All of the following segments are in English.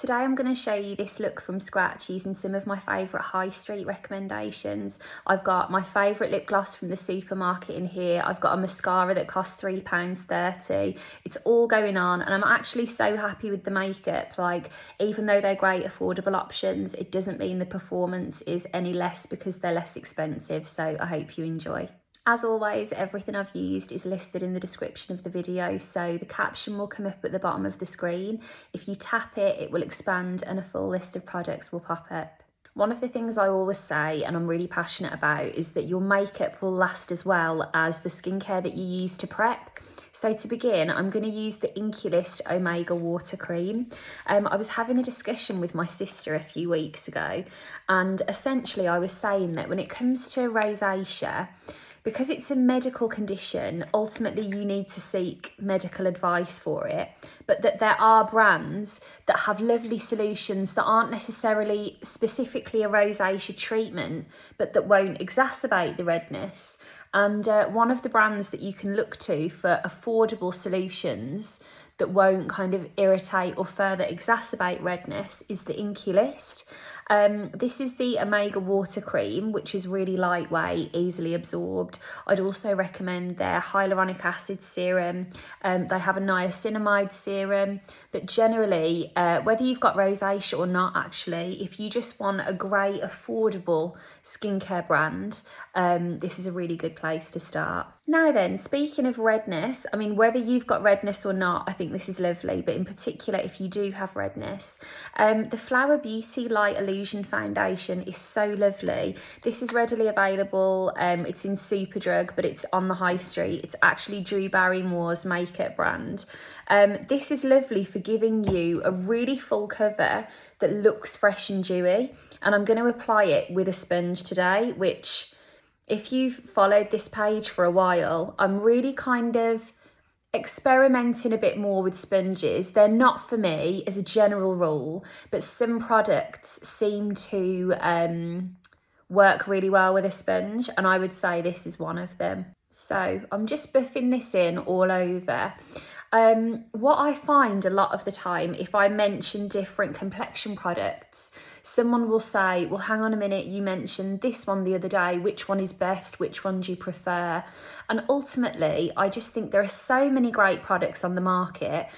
Today I'm going to show you this look from scratch using some of my favourite high street recommendations. I've got my favourite lip gloss from the supermarket in here. I've got a mascara that costs £3.30. It's all going on and I'm actually so happy with the makeup. Like, even though they're great affordable options, it doesn't mean the performance is any less because they're less expensive. So I hope you enjoy. As always, everything I've used is listed in the description of the video, so the caption will come up at the bottom of the screen. If you tap it, it will expand and a full list of products will pop up. One of the things I always say, and I'm really passionate about, is that your makeup will last as well as the skincare that you use to prep. So to begin, I'm going to use the Inky List Omega Water Cream. I was having a discussion with my sister a few weeks ago, and essentially I was saying that when it comes to rosacea, because it's a medical condition, ultimately you need to seek medical advice for it, but that there are brands that have lovely solutions that aren't necessarily specifically a rosacea treatment, but that won't exacerbate the redness. And one of the brands that you can look to for affordable solutions that won't kind of irritate or further exacerbate redness is the Inky List. This is the Omega Water Cream, which is really lightweight, easily absorbed. I'd also recommend their hyaluronic acid serum. They have a niacinamide serum, but generally, whether you've got rosacea or not, actually, if you just want a great, affordable skincare brand, this is a really good place to start. Now then, speaking of redness, I mean, whether you've got redness or not, I think this is lovely, but in particular, if you do have redness, the Flower Beauty Light Illusion Foundation is so lovely. This is readily available. It's in Superdrug, but it's on the high street. It's actually Drew Barrymore's makeup brand. This is lovely for giving you a really full cover that looks fresh and dewy. And I'm going to apply it with a sponge today, which, if you've followed this page for a while, I'm really kind of experimenting a bit more with sponges. They're not for me as a general rule, but some products seem to work really well with a sponge, and I would say this is one of them. So I'm just buffing this in all over. What I find a lot of the time, if I mention different complexion products, someone will say, well, hang on a minute, you mentioned this one the other day, which one is best, which one do you prefer? And ultimately, I just think there are so many great products on the market,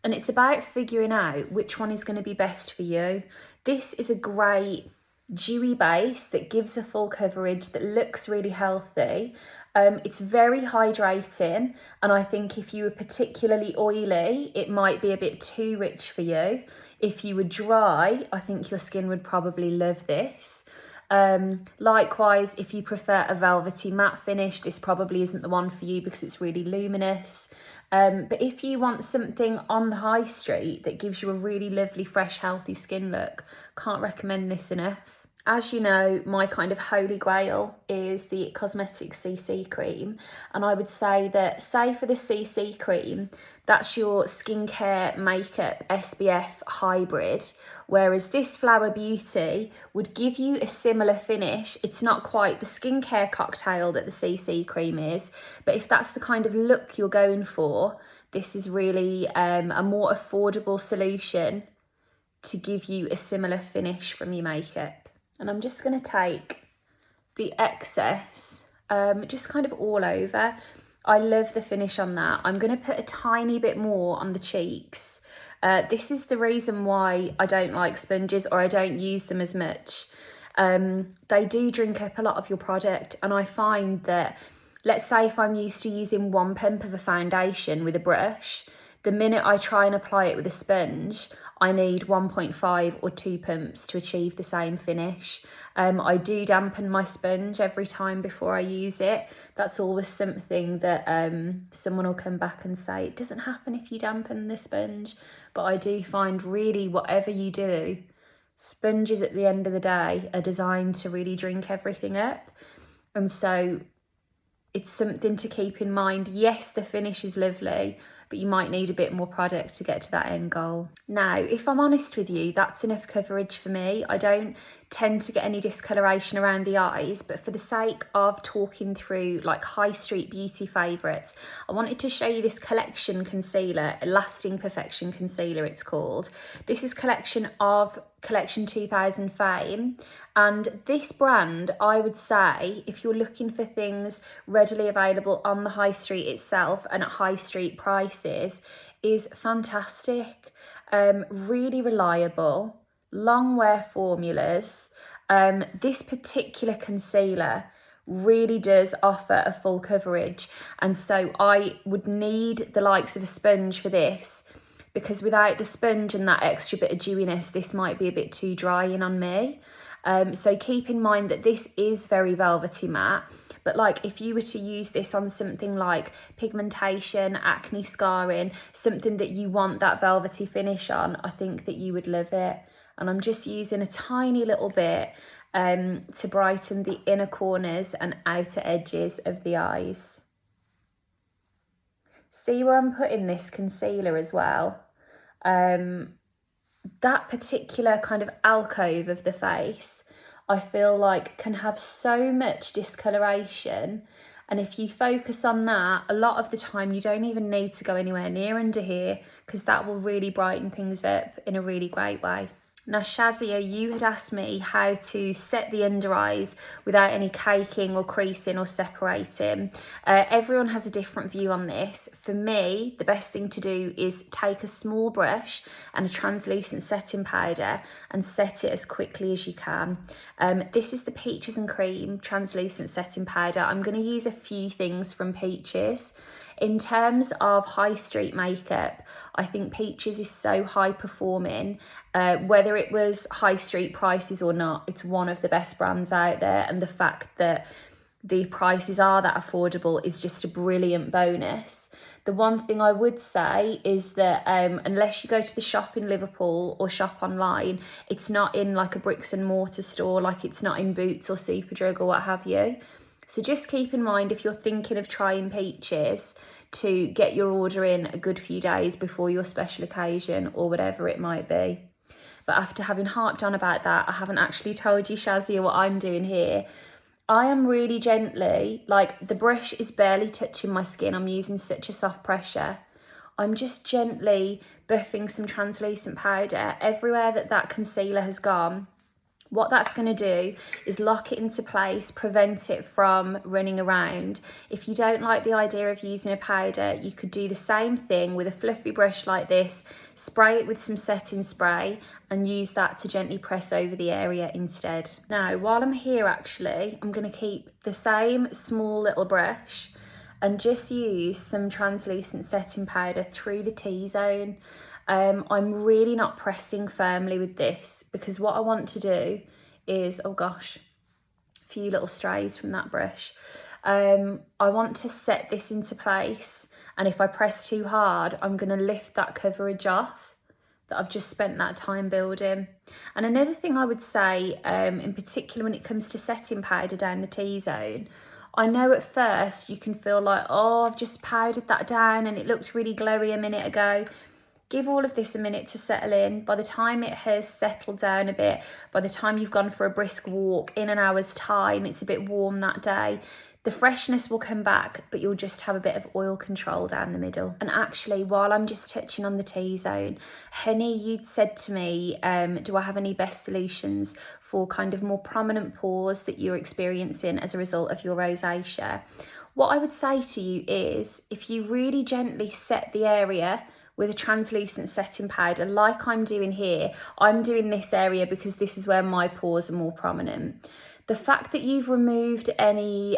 and it's about figuring out which one is going to be best for you. This is a great dewy base that gives a full coverage, that looks really healthy. It's very hydrating, and I think if you were particularly oily, it might be a bit too rich for you. If you were dry, I think your skin would probably love this. Likewise, if you prefer a velvety matte finish, this probably isn't the one for you because it's really luminous. But if you want something on the high street that gives you a really lovely, fresh, healthy skin look, can't recommend this enough. As you know, my kind of holy grail is the Cosmetics CC cream. And I would say that, say for the CC cream, that's your skincare makeup SPF hybrid. Whereas this Flower Beauty would give you a similar finish. It's not quite the skincare cocktail that the CC cream is, but if that's the kind of look you're going for, this is really a more affordable solution to give you a similar finish from your makeup. And I'm just going to take the excess, just kind of all over. I love the finish on that. I'm going to put a tiny bit more on the cheeks. This is the reason why I don't like sponges, or I don't use them as much. They do drink up a lot of your product, and I find that, let's say if I'm used to using one pump of a foundation with a brush, the minute I try and apply it with a sponge, I need 1.5 or 2 pumps to achieve the same finish. I do dampen my sponge every time before I use it. That's always something that someone will come back and say, it doesn't happen if you dampen the sponge. But I do find, really, whatever you do, sponges at the end of the day are designed to really drink everything up. And so it's something to keep in mind. Yes, the finish is lovely. but you might need a bit more product to get to that end goal. Now, if I'm honest with you, that's enough coverage for me. I don't tend to get any discoloration around the eyes, but for the sake of talking through like high street beauty favourites, I wanted to show you this collection concealer, Lasting Perfection Concealer it's called. This is collection 2000 fame, and this brand, I would say, if you're looking for things readily available on the high street itself and at high street prices, is fantastic. Really reliable, long wear formulas. This particular concealer really does offer a full coverage, and so I would need the likes of a sponge for this, because without the sponge and that extra bit of dewiness, this might be a bit too drying on me. So keep in mind that this is very velvety matte, but like if you were to use this on something like pigmentation, acne scarring, something that you want that velvety finish on, I think that you would love it. And I'm just using a tiny little bit to brighten the inner corners and outer edges of the eyes. See where I'm putting this concealer as well? That particular kind of alcove of the face, I feel like can have so much discoloration, and if you focus on that, a lot of the time you don't even need to go anywhere near under here, because that will really brighten things up in a really great way. Now, Shazia, you had asked me how to set the under eyes without any caking or creasing or separating. Everyone has a different view on this. For me, the best thing to do is take a small brush and a translucent setting powder and set it as quickly as you can. This is the Peaches and Cream translucent setting powder. I'm going to use a few things from Peaches. In terms of high street makeup, I think Peaches is so high performing. Whether it was high street prices or not, it's one of the best brands out there, and the fact that the prices are that affordable is just a brilliant bonus. The one thing I would say is that unless you go to the shop in Liverpool or shop online, it's not in like a bricks and mortar store, like it's not in Boots or Superdrug or what have you. So just keep in mind, if you're thinking of trying Peaches, to get your order in a good few days before your special occasion or whatever it might be. But after having harped on about that, I haven't actually told you, Shazia, what I'm doing here. I am really gently, like the brush is barely touching my skin. I'm using such a soft pressure. I'm just gently buffing some translucent powder everywhere that concealer has gone. What that's going to do is lock it into place, prevent it from running around. If you don't like the idea of using a powder, you could do the same thing with a fluffy brush like this, spray it with some setting spray and use that to gently press over the area instead. Now, while I'm here actually, I'm going to keep the same small little brush and just use some translucent setting powder through the T-zone. I'm really not pressing firmly with this, because what I want to do is, oh gosh, a few little strays from that brush. I want to set this into place, and if I press too hard, I'm going to lift that coverage off that I've just spent that time building. And another thing I would say, in particular when it comes to setting powder down the T-zone, I know at first you can feel like, oh, I've just powdered that down and it looked really glowy a minute ago. Give all of this a minute to settle in. By the time it has settled down a bit, by the time you've gone for a brisk walk, in an hour's time, it's a bit warm that day, the freshness will come back, but you'll just have a bit of oil control down the middle. And actually, while I'm just touching on the T-zone, Honey, you'd said to me, do I have any best solutions for kind of more prominent pores that you're experiencing as a result of your rosacea? What I would say to you is, if you really gently set the area with a translucent setting powder like I'm doing here, I'm doing this area because this is where my pores are more prominent. The fact that you've removed any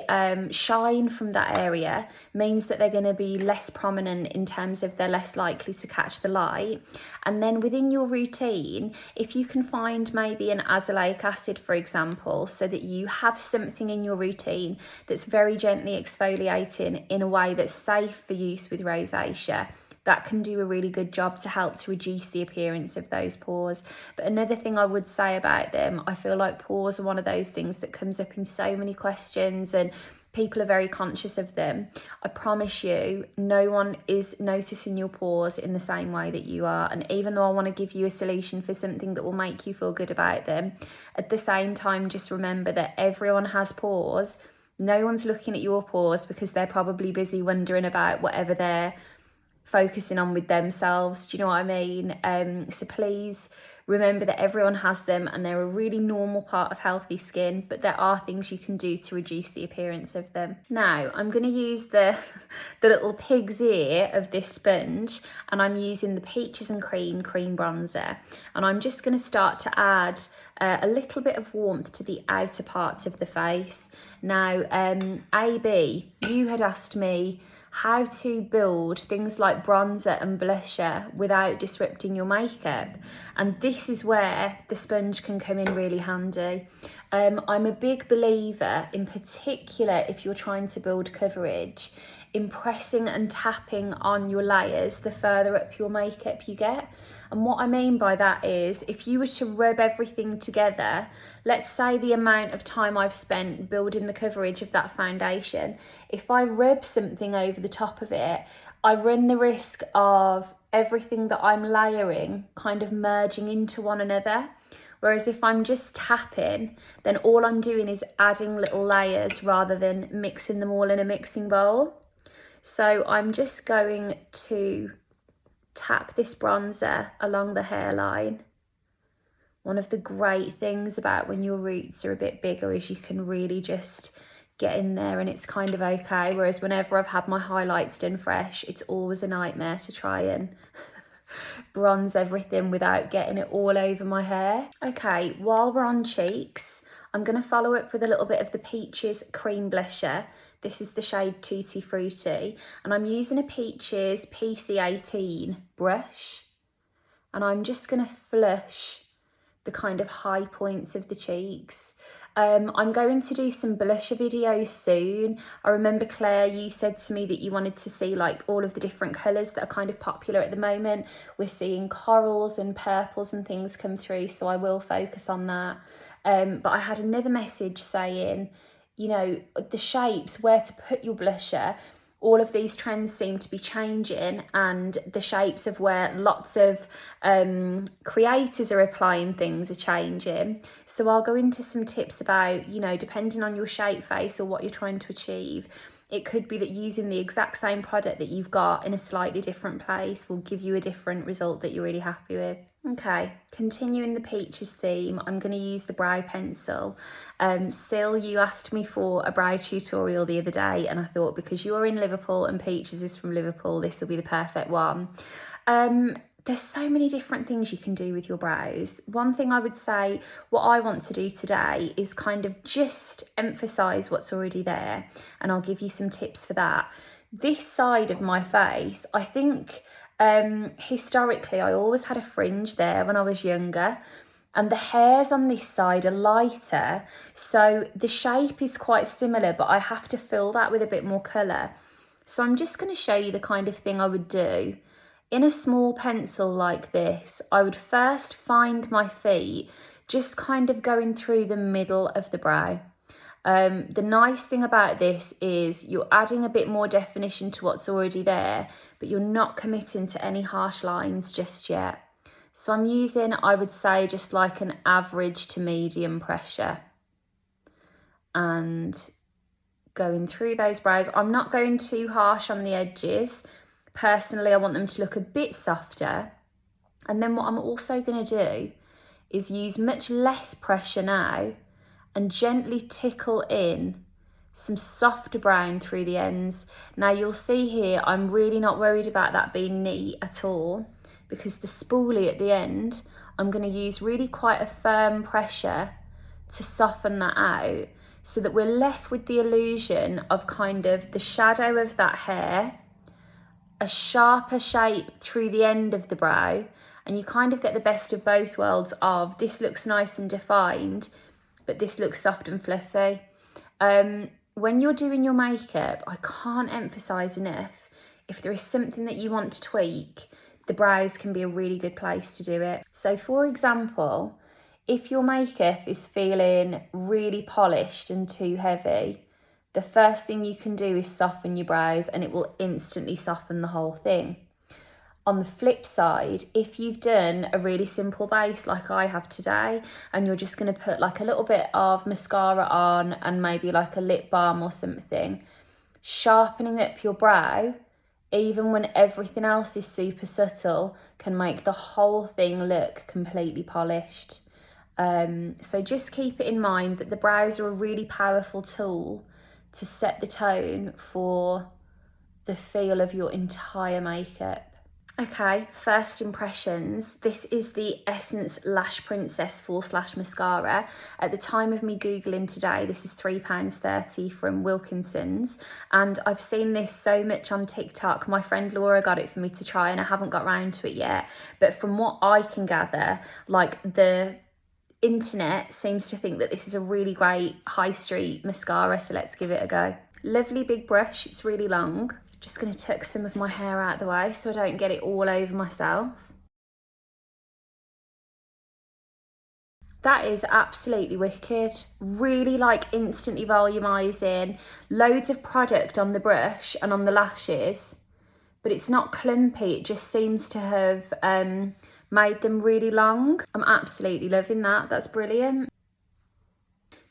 shine from that area means that they're going to be less prominent in terms of they're less likely to catch the light. And then within your routine, if you can find maybe an azelaic acid, for example, so that you have something in your routine that's very gently exfoliating in a way that's safe for use with rosacea, that can do a really good job to help to reduce the appearance of those pores. But another thing I would say about them, I feel like pores are one of those things that comes up in so many questions, and people are very conscious of them. I promise you, no one is noticing your pores in the same way that you are. And even though I want to give you a solution for something that will make you feel good about them, at the same time, just remember that everyone has pores. No one's looking at your pores because they're probably busy wondering about whatever they're focusing on with themselves. Do you know what I mean? So please remember that everyone has them and they're a really normal part of healthy skin, but there are things you can do to reduce the appearance of them. Now, I'm going to use the little pig's ear of this sponge, and I'm using the Peaches and Cream bronzer. And I'm just going to start to add a little bit of warmth to the outer parts of the face. Now, AB, you had asked me how to build things like bronzer and blusher without disrupting your makeup, and this is where the sponge can come in really handy. I'm a big believer, in particular if you're trying to build coverage, in pressing and tapping on your layers the further up your makeup you get. And what I mean by that is, if you were to rub everything together, let's say the amount of time I've spent building the coverage of that foundation, if I rub something over the top of it, I run the risk of everything that I'm layering kind of merging into one another. Whereas if I'm just tapping, then all I'm doing is adding little layers rather than mixing them all in a mixing bowl. So I'm just going to tap this bronzer along the hairline. One of the great things about when your roots are a bit bigger is you can really just get in there and it's kind of okay. Whereas whenever I've had my highlights done fresh, it's always a nightmare to try and bronze everything without getting it all over my hair. Okay, while we're on cheeks, I'm going to follow up with a little bit of the Peaches Cream Blusher. This is the shade Tutti Fruitti, and I'm using a Peaches PC18 brush, and I'm just going to flush the kind of high points of the cheeks. I'm going to do some blusher videos soon. I remember, Claire, you said to me that you wanted to see like all of the different colours that are kind of popular at the moment. We're seeing corals and purples and things come through, so I will focus on that. But I had another message saying, you know, the shapes, where to put your blusher. All of these trends seem to be changing, and the shapes of where lots of creators are applying things are changing. So I'll go into some tips about, you know, depending on your shape face or what you're trying to achieve, it could be that using the exact same product that you've got in a slightly different place will give you a different result that you're really happy with. Okay, continuing the Peaches theme, I'm going to use the brow pencil. Sil, you asked me for a brow tutorial the other day, and I thought because you're in Liverpool and Peaches is from Liverpool, this will be the perfect one. There's so many different things you can do with your brows. One thing I would say, what I want to do today is kind of just emphasise what's already there, and I'll give you some tips for that. This side of my face, I think historically I always had a fringe there when I was younger, and the hairs on this side are lighter, so the shape is quite similar, but I have to fill that with a bit more colour. So I'm just going to show you the kind of thing I would do. In a small pencil like this, I would first find my feet, just kind of going through the middle of the brow. The nice thing about this is you're adding a bit more definition to what's already there, but you're not committing to any harsh lines just yet. So I'm using, I would say, just like an average to medium pressure. And going through those brows, I'm not going too harsh on the edges. Personally, I want them to look a bit softer. And then what I'm also going to do is use much less pressure now and gently tickle in some soft brown through the ends. Now you'll see here, I'm really not worried about that being neat at all, because the spoolie at the end, I'm going to use really quite a firm pressure to soften that out, so that we're left with the illusion of kind of the shadow of that hair, a sharper shape through the end of the brow, and you kind of get the best of both worlds of this looks nice and defined, but this looks soft and fluffy. When you're doing your makeup, I can't emphasise enough, if there is something that you want to tweak, the brows can be a really good place to do it. So for example, if your makeup is feeling really polished and too heavy, the first thing you can do is soften your brows, and it will instantly soften the whole thing. On the flip side, if you've done a really simple base like I have today, and you're just going to put like a little bit of mascara on and maybe like a lip balm or something, sharpening up your brow, even when everything else is super subtle, can make the whole thing look completely polished. So just keep it in mind that the brows are a really powerful tool to set the tone for the feel of your entire makeup. Okay, first impressions. This is the Essence Lash Princess Full Slash Mascara. At the time of me Googling today, this is £3.30 from Wilkinson's. And I've seen this so much on TikTok. My friend Laura got it for me to try and I haven't got round to it yet. But from what I can gather, like the internet seems to think that this is a really great high street mascara. So let's give it a go. Lovely big brush, it's really long. Just going to tuck some of my hair out of the way so I don't get it all over myself. That is absolutely wicked. Really like instantly volumizing. Loads of product on the brush and on the lashes, but it's not clumpy. It just seems to have made them really long. I'm absolutely loving that. That's brilliant.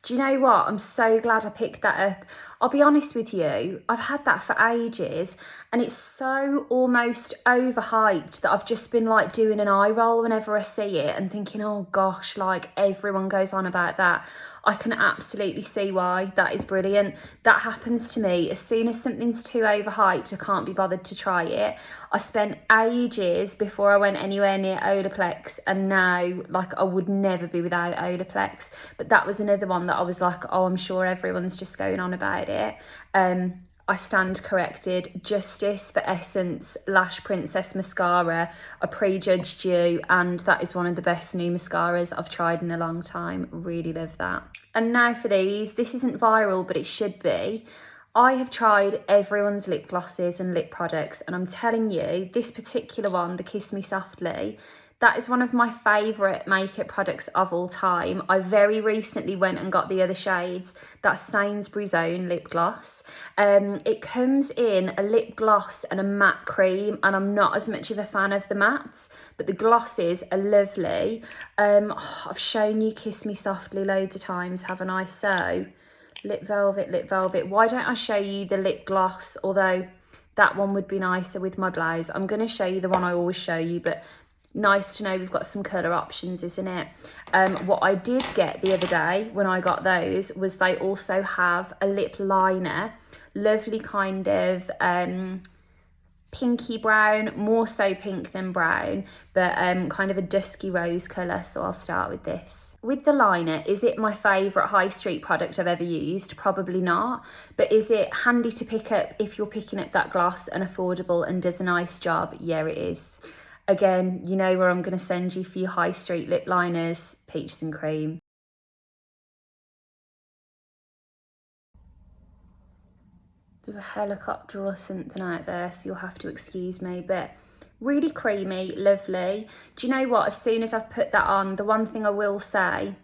Do you know what? I'm so glad I picked that up. I'll be honest with you, I've had that for ages and it's so almost overhyped that I've just been like doing an eye roll whenever I see it and thinking, oh gosh, like everyone goes on about that. I can absolutely see why. That is brilliant. That happens to me. As soon as something's too overhyped, I can't be bothered to try it. I spent ages before I went anywhere near Olaplex, and now like I would never be without Olaplex. But that was another one that I was like, oh, I'm sure everyone's just going on about it. I stand corrected. Justice for Essence Lash Princess Mascara. I prejudged you, and that is one of the best new mascaras I've tried in a long time. Really love that. And now for these. This isn't viral, but it should be. I have tried everyone's lip glosses and lip products, and I'm telling you, this particular one, the Kiss Me Softly, that is one of my favourite makeup products of all time. I very recently went and got the other shades. That's Sainsbury's own lip gloss. It comes in a lip gloss and a matte cream, and I'm not as much of a fan of the mattes, but the glosses are lovely. I've shown you Kiss Me Softly loads of times, haven't I? So, Lip Velvet, Lip Velvet. Why don't I show you the lip gloss? Although that one would be nicer with my blouse. I'm going to show you the one I always show you, but nice to know we've got some colour options, isn't it? What I did get the other day when I got those was they also have a lip liner. Lovely kind of pinky brown, more so pink than brown, but kind of a dusky rose colour. So I'll start with this. With the liner, is it my favourite high street product I've ever used? Probably not. But is it handy to pick up if you're picking up that gloss and affordable and does a nice job? Yeah, it is. Again, you know where I'm going to send you for your high street lip liners, Peaches and Cream. There's a helicopter or something out there, so you'll have to excuse me, but really creamy, lovely. Do you know what? As soon as I've put that on, the one thing I will say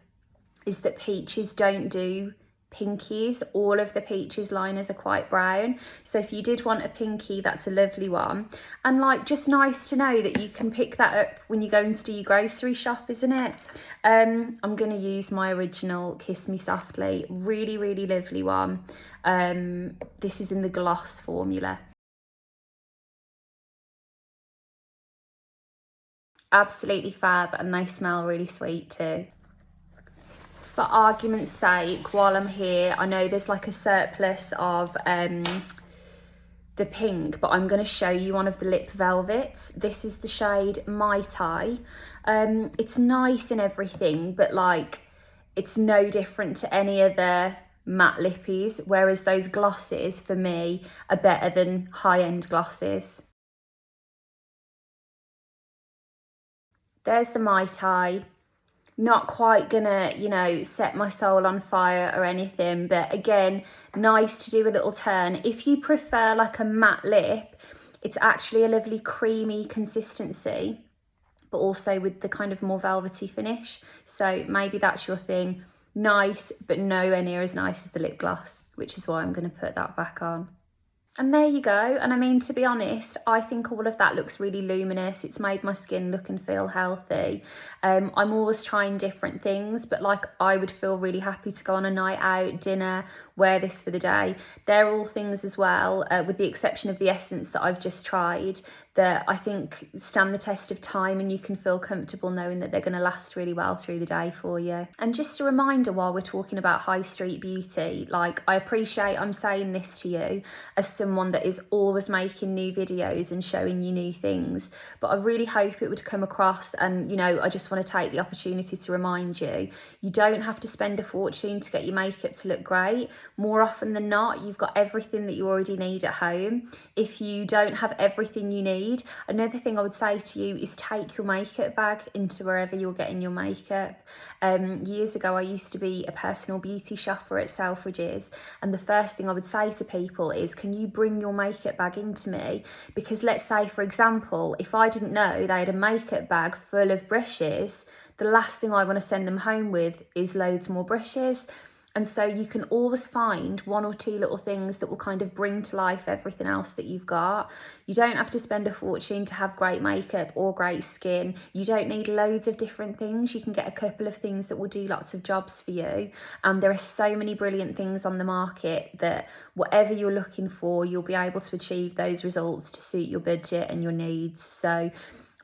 is that Peaches don't do pinkies. All of the Peaches liners are quite brown, so if you did want a pinky, that's a lovely one. And like, just nice to know that you can pick that up when you're going to do your grocery shop, isn't it? I'm going to use my original Kiss Me Softly. Really, really lovely one. This is in the gloss formula. Absolutely fab, and they smell really sweet too. For argument's sake, while I'm here, I know there's like a surplus of the pink, but I'm going to show you one of the lip velvets. This is the shade Mai Tai. It's nice and everything, but like it's no different to any other matte lippies, whereas those glosses for me are better than high-end glosses. There's the Mai Tai. Not quite gonna, you know, set my soul on fire or anything, but again, nice to do a little turn. If you prefer like a matte lip, it's actually a lovely creamy consistency, but also with the kind of more velvety finish. So maybe that's your thing. Nice, but nowhere near as nice as the lip gloss, which is why I'm going to put that back on. And there you go. And I mean, to be honest, I think all of that looks really luminous. It's made my skin look and feel healthy. I'm always trying different things, but like I would feel really happy to go on a night out, dinner, wear this for the day. They're all things as well, with the exception of the Essence that I've just tried, that I think stand the test of time, and you can feel comfortable knowing that they're going to last really well through the day for you. And just a reminder, while we're talking about high street beauty, like I appreciate I'm saying this to you as someone that is always making new videos and showing you new things, but I really hope it would come across, and you know, I just want to take the opportunity to remind you, you don't have to spend a fortune to get your makeup to look great. More often than not, you've got everything that you already need at home. If you don't have everything you need, another thing I would say to you is take your makeup bag into wherever you're getting your makeup. Years ago, I used to be a personal beauty shopper at Selfridges, and the first thing I would say to people is, can you bring your makeup bag into me? Because let's say, for example, if I didn't know they had a makeup bag full of brushes, the last thing I want to send them home with is loads more brushes. And so you can always find one or two little things that will kind of bring to life everything else that you've got. You don't have to spend a fortune to have great makeup or great skin. You don't need loads of different things. You can get a couple of things that will do lots of jobs for you. And there are so many brilliant things on the market that whatever you're looking for, you'll be able to achieve those results to suit your budget and your needs. So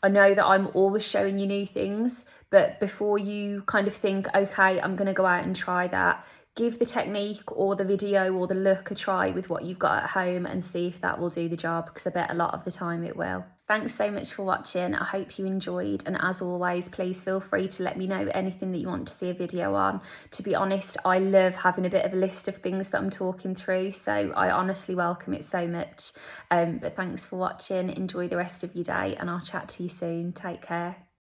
I know that I'm always showing you new things, but before you kind of think, okay, I'm going to go out and try that, give the technique or the video or the look a try with what you've got at home and see if that will do the job, because I bet a lot of the time it will. Thanks so much for watching. I hope you enjoyed, and as always, please feel free to let me know anything that you want to see a video on. To be honest, I love having a bit of a list of things that I'm talking through, so I honestly welcome it so much. But thanks for watching, enjoy the rest of your day, and I'll chat to you soon. Take care.